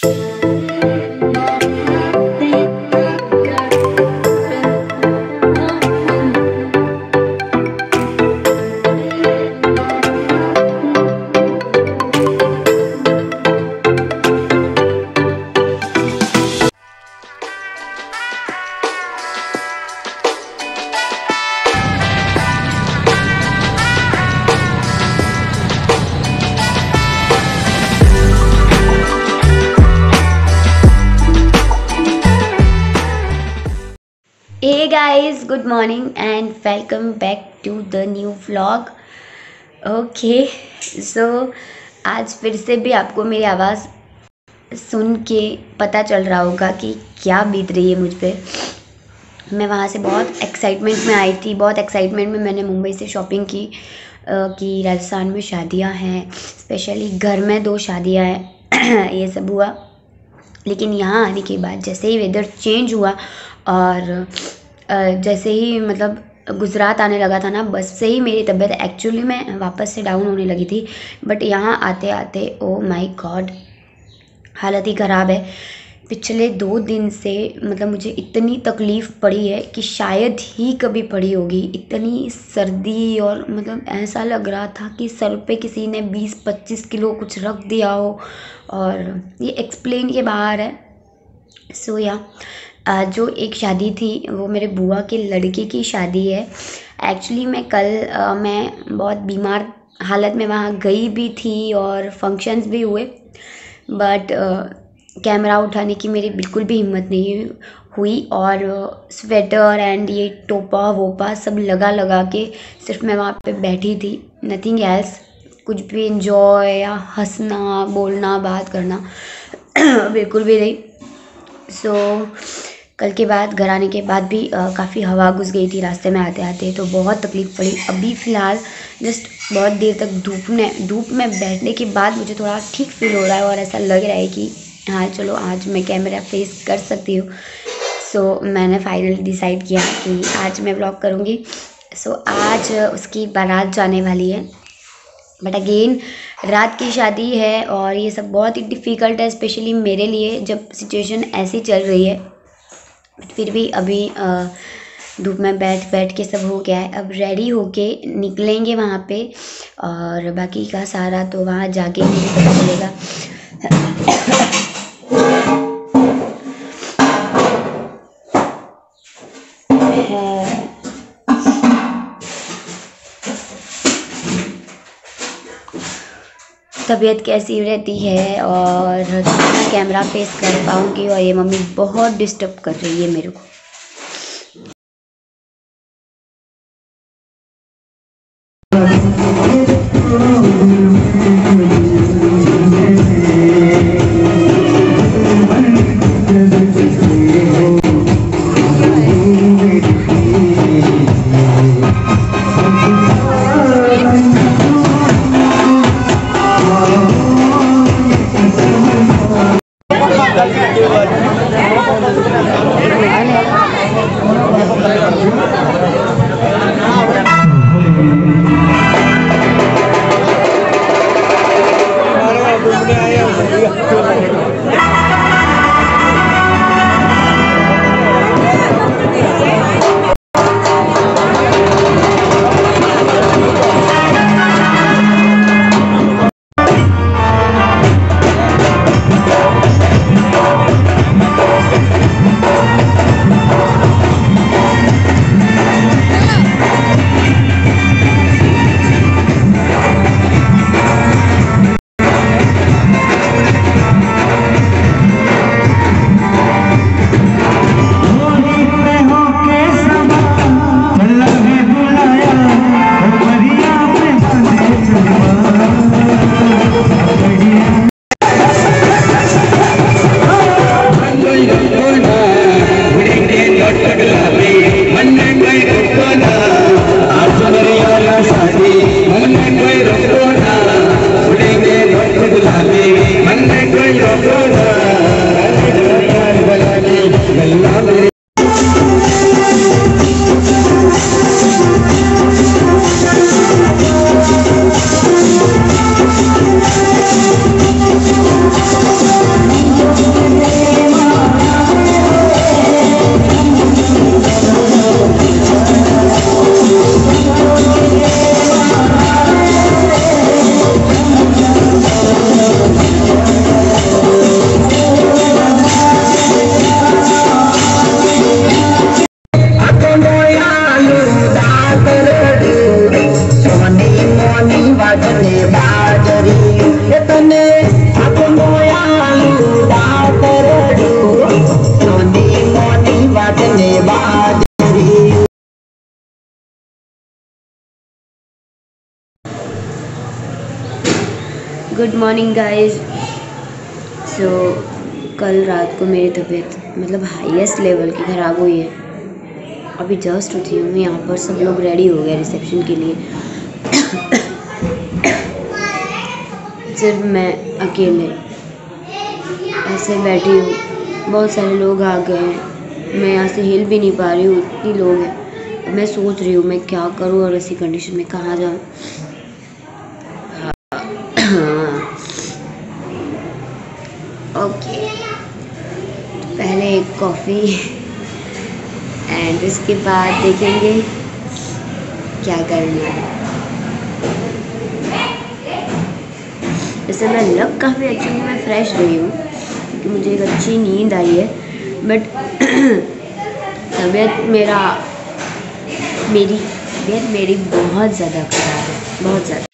Hey guys, good morning and welcome back to the new vlog. Okay so आज फिर से भी आपको मेरी आवाज़ सुन के पता चल रहा होगा कि क्या बीत रही है मुझ पे। मैं वहाँ से बहुत एक्साइटमेंट में आई थी, बहुत एक्साइटमेंट में मैंने मुंबई से शॉपिंग की कि राजस्थान में शादियाँ हैं, स्पेशली घर में 2 शादियाँ हैं ये सब हुआ। लेकिन यहाँ आने के बाद जैसे ही वेदर चेंज हुआ और जैसे ही मतलब गुजरात आने लगा था ना, बस से ही मेरी तबीयत एक्चुअली में वापस से डाउन होने लगी थी। बट यहाँ आते आते ओ माय गॉड हालत ही ख़राब है। पिछले 2 दिन से मतलब मुझे इतनी तकलीफ़ पड़ी है कि शायद ही कभी पड़ी होगी। इतनी सर्दी और मतलब ऐसा लग रहा था कि सर पे किसी ने 20-25 किलो कुछ रख दिया हो, और ये एक्सप्लेन के बाहर है। सो या जो एक शादी थी वो मेरे बुआ के लड़के की शादी है। एक्चुअली मैं कल मैं बहुत बीमार हालत में वहाँ गई भी थी और फंक्शंस भी हुए, बट कैमरा उठाने की मेरी बिल्कुल भी हिम्मत नहीं हुई। और स्वेटर एंड ये टोपा वोपा सब लगा के सिर्फ मैं वहाँ पे बैठी थी, नथिंग एल्स। कुछ भी इंजॉय या हंसना बोलना बात करना बिल्कुल भी नहीं। सो कल के बाद घर आने के बाद भी काफ़ी हवा घुस गई थी रास्ते में आते आते, तो बहुत तकलीफ़ पड़ी। अभी फ़िलहाल जस्ट बहुत देर तक धूप में बैठने के बाद मुझे थोड़ा ठीक फील हो रहा है और ऐसा लग रहा है कि हाँ चलो आज मैं कैमरा फेस कर सकती हूँ। सो मैंने फाइनली डिसाइड किया कि आज मैं व्लॉग करूँगी। सो आज उसकी बारात जाने वाली है, बट अगेन रात की शादी है और ये सब बहुत ही डिफ़िकल्ट है, स्पेशली मेरे लिए जब सिचुएशन ऐसी चल रही है। बट फिर भी अभी धूप में बैठ के सब हो गया है। अब रेडी होके निकलेंगे वहाँ पे, और बाकी का सारा तो वहाँ जाके मुझे पता चलेगा। तबीयत कैसी रहती है और कैमरा फेस कर पाऊँगी, और ये मम्मी बहुत डिस्टर्ब कर रही है मेरे को। Good morning guys. सो कल रात को मेरी तबीयत मतलब हाईएस्ट लेवल की ख़राब हुई है। अभी जस्ट उठी हूँ। यहाँ पर सब लोग रेडी हो गए रिसेप्शन के लिए, सिर्फ मैं अकेले ऐसे बैठी हूँ। बहुत सारे लोग आ गए हैं, मैं यहाँ से हिल भी नहीं पा रही हूँ, इतनी लोग हैं। अब मैं सोच रही हूँ मैं क्या करूँ और ऐसी कंडीशन में कहाँ जाऊँ। ओके, पहले एक कॉफ़ी एंड उसके बाद देखेंगे क्या करना है। वैसे मैं लग काफ़ी अच्छी हूँ, मैं फ्रेश रही हूँ क्योंकि मुझे एक अच्छी नींद आई है, बट तबीयत मेरी बहुत ज़्यादा ख़राब है, बहुत ज़्यादा।